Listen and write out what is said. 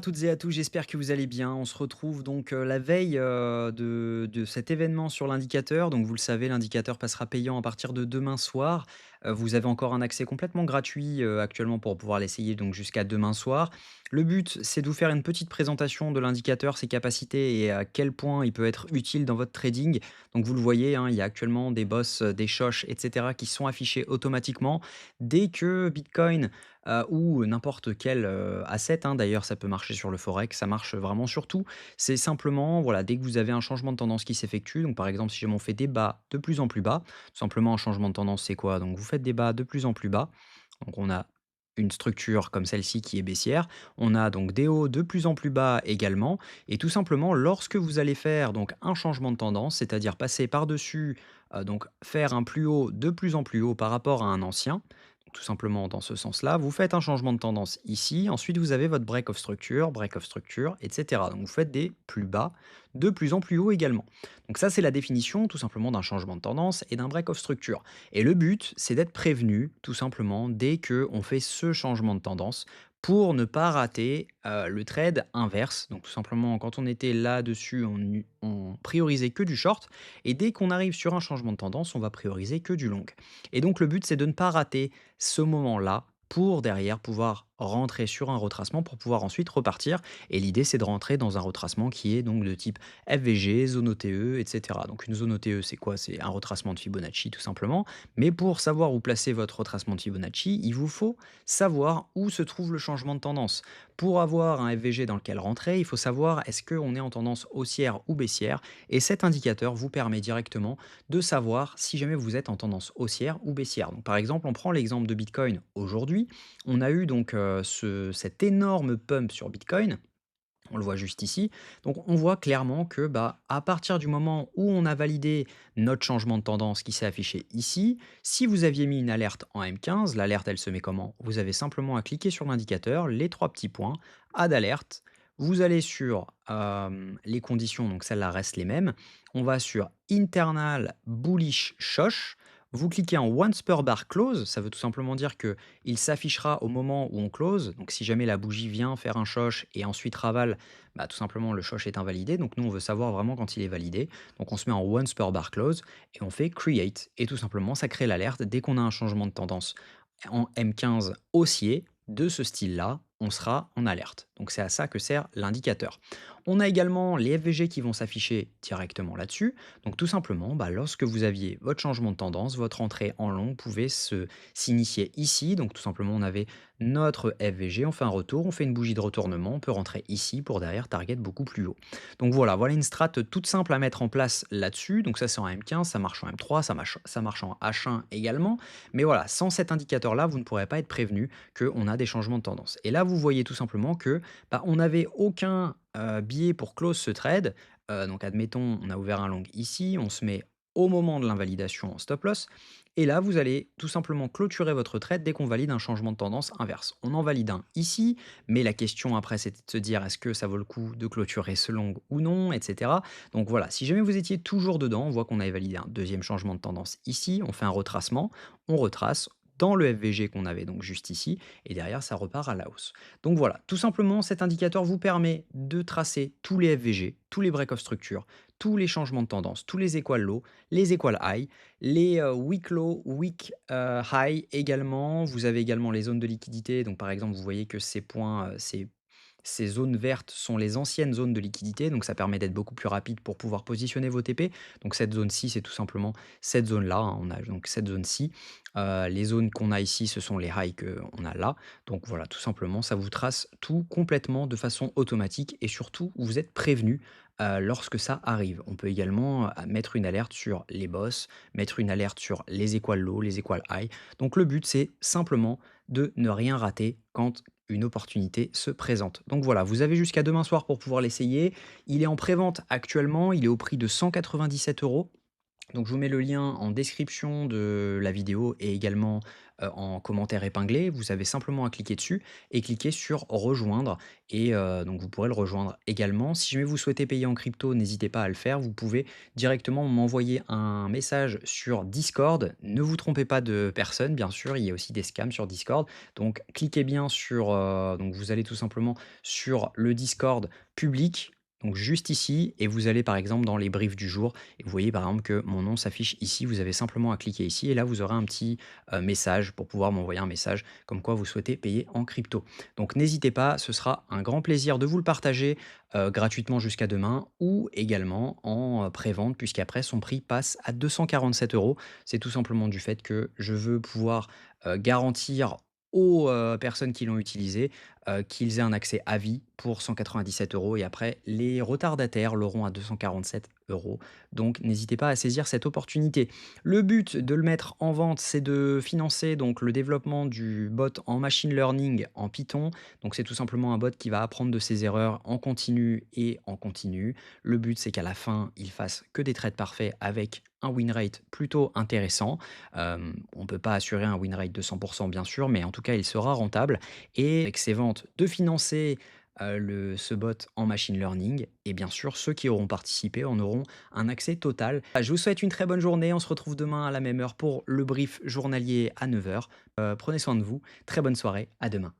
À toutes et à tous, j'espère que vous allez bien. On se retrouve donc la veille de cet événement sur l'indicateur. Donc vous le savez, l'indicateur passera payant à partir de demain soir. Vous avez encore un accès complètement gratuit actuellement pour pouvoir l'essayer donc jusqu'à demain soir. Le but, c'est de vous faire une petite présentation de l'indicateur, ses capacités et à quel point il peut être utile dans votre trading. Donc vous le voyez, hein, il y a actuellement des boss, des shosh, etc. qui sont affichés automatiquement. Dès que Bitcoin ou n'importe quel, asset, hein, d'ailleurs ça peut marcher sur le forex, ça marche vraiment sur tout. C'est simplement, voilà, dès que vous avez un changement de tendance qui s'effectue, donc par exemple si jamais on fait des bas de plus en plus bas, tout simplement un changement de tendance c'est quoi? Donc vous faites des bas de plus en plus bas, donc on a une structure comme celle-ci qui est baissière, on a donc des hauts de plus en plus bas également et tout simplement lorsque vous allez faire donc un changement de tendance, c'est-à-dire passer par-dessus, donc faire un plus haut de plus en plus haut par rapport à un ancien, tout simplement dans ce sens-là. Vous faites un changement de tendance ici, ensuite vous avez votre break of structure, etc. Donc vous faites des plus bas, de plus en plus haut également. Donc ça c'est la définition tout simplement d'un changement de tendance et d'un break of structure. Et le but c'est d'être prévenu tout simplement dès que on fait ce changement de tendance pour ne pas rater le trade inverse. Donc tout simplement quand on était là-dessus, on priorisait que du short et dès qu'on arrive sur un changement de tendance, on va prioriser que du long. Et donc le but c'est de ne pas rater ce moment-là pour derrière pouvoir rentrer sur un retracement pour pouvoir ensuite repartir. Et l'idée, c'est de rentrer dans un retracement qui est donc de type FVG, zone OTE, etc. Donc une zone OTE, c'est quoi? C'est un retracement de Fibonacci tout simplement. Mais pour savoir où placer votre retracement de Fibonacci, il vous faut savoir où se trouve le changement de tendance. Pour avoir un FVG dans lequel rentrer, il faut savoir est-ce qu'on est en tendance haussière ou baissière. Et cet indicateur vous permet directement de savoir si jamais vous êtes en tendance haussière ou baissière. Donc, par exemple, on prend l'exemple de Bitcoin aujourd'hui. On a eu donc cet énorme pump sur Bitcoin. On le voit juste ici. Donc, on voit clairement que à partir du moment où on a validé notre changement de tendance qui s'est affiché ici, si vous aviez mis une alerte en M15, l'alerte, elle se met comment? Vous avez simplement à cliquer sur l'indicateur, les trois petits points, add alerte. Vous allez sur les conditions, donc celles-là restent les mêmes. On va sur internal bullish shosh. Vous cliquez en once per bar close, ça veut tout simplement dire que il s'affichera au moment où on close. Donc si jamais la bougie vient faire un shosh et ensuite ravale, tout simplement le shosh est invalidé. Donc nous on veut savoir vraiment quand il est validé. Donc on se met en once per bar close et on fait create et tout simplement ça crée l'alerte dès qu'on a un changement de tendance en M15 haussier de ce style-là, on sera en alerte. Donc c'est à ça que sert l'indicateur. On a également les FVG qui vont s'afficher directement là-dessus. Donc tout simplement, lorsque vous aviez votre changement de tendance, votre entrée en long pouvait s'initier ici. Donc tout simplement, on avait notre FVG, on fait un retour, on fait une bougie de retournement, on peut rentrer ici pour derrière target beaucoup plus haut. Donc voilà une strat toute simple à mettre en place là-dessus. Donc ça c'est en M15, ça marche en M3, ça marche en H1 également. Mais voilà, sans cet indicateur-là, vous ne pourrez pas être prévenu qu'on a des changements de tendance. Et là, vous voyez tout simplement que on n'avait aucun biais pour close ce trade. Donc admettons, on a ouvert un long ici, on se met au moment de l'invalidation en stop loss. Et là, vous allez tout simplement clôturer votre trade dès qu'on valide un changement de tendance inverse. On en valide un ici, mais la question après, c'est de se dire est-ce que ça vaut le coup de clôturer ce long ou non, etc. Donc voilà, si jamais vous étiez toujours dedans, on voit qu'on avait validé un deuxième changement de tendance ici, on fait un retracement, on retrace dans le FVG qu'on avait donc juste ici, et derrière ça repart à la hausse. Donc voilà, tout simplement cet indicateur vous permet de tracer tous les FVG, tous les break of structure, tous les changements de tendance, tous les equal low, les equal high, les weak low, weak high également. Vous avez également les zones de liquidité. Donc par exemple, vous voyez que ces points, ces zones vertes sont les anciennes zones de liquidité, donc ça permet d'être beaucoup plus rapide pour pouvoir positionner vos TP. Donc cette zone-ci, c'est tout simplement cette zone-là, hein. On a donc cette zone-ci. Les zones qu'on a ici, ce sont les highs qu'on a là. Donc voilà, tout simplement, ça vous trace tout complètement de façon automatique et surtout, vous êtes prévenu lorsque ça arrive. On peut également mettre une alerte sur les boss, mettre une alerte sur les équal low, les équal high. Donc le but, c'est simplement de ne rien rater quand une opportunité se présente. Donc voilà, vous avez jusqu'à demain soir pour pouvoir l'essayer. Il est en prévente actuellement, il est au prix de 197 euros. Donc je vous mets le lien en description de la vidéo et également en commentaire épinglé. Vous avez simplement à cliquer dessus et cliquer sur «Rejoindre» et donc vous pourrez le rejoindre également. Si jamais vous souhaitez payer en crypto, n'hésitez pas à le faire. Vous pouvez directement m'envoyer un message sur Discord. Ne vous trompez pas de personne, bien sûr, il y a aussi des scams sur Discord. Donc cliquez bien sur, donc vous allez tout simplement sur le Discord public, donc juste ici et vous allez par exemple dans les briefs du jour et vous voyez par exemple que mon nom s'affiche ici. Vous avez simplement à cliquer ici et là vous aurez un petit, message pour pouvoir m'envoyer un message comme quoi vous souhaitez payer en crypto. Donc n'hésitez pas, ce sera un grand plaisir de vous le partager, gratuitement jusqu'à demain ou également en, prévente puisqu'après son prix passe à 247 €. C'est tout simplement du fait que je veux pouvoir, garantir aux, personnes qui l'ont utilisé, qu'ils aient un accès à vie pour 197 € et après les retardataires l'auront à 247 €. Donc n'hésitez pas à saisir cette opportunité. Le but de le mettre en vente, c'est de financer donc le développement du bot en machine learning en Python. Donc c'est tout simplement un bot qui va apprendre de ses erreurs en continu et en continu. Le but, c'est qu'à la fin, il fasse que des trades parfaits avec un win rate plutôt intéressant. On ne peut pas assurer un win rate de 100% bien sûr, mais en tout cas, il sera rentable. Et avec ces ventes, de financer ce bot en machine learning. Et bien sûr, ceux qui auront participé en auront un accès total. Je vous souhaite une très bonne journée. On se retrouve demain à la même heure pour le brief journalier à 9 h. Prenez soin de vous. Très bonne soirée. À demain.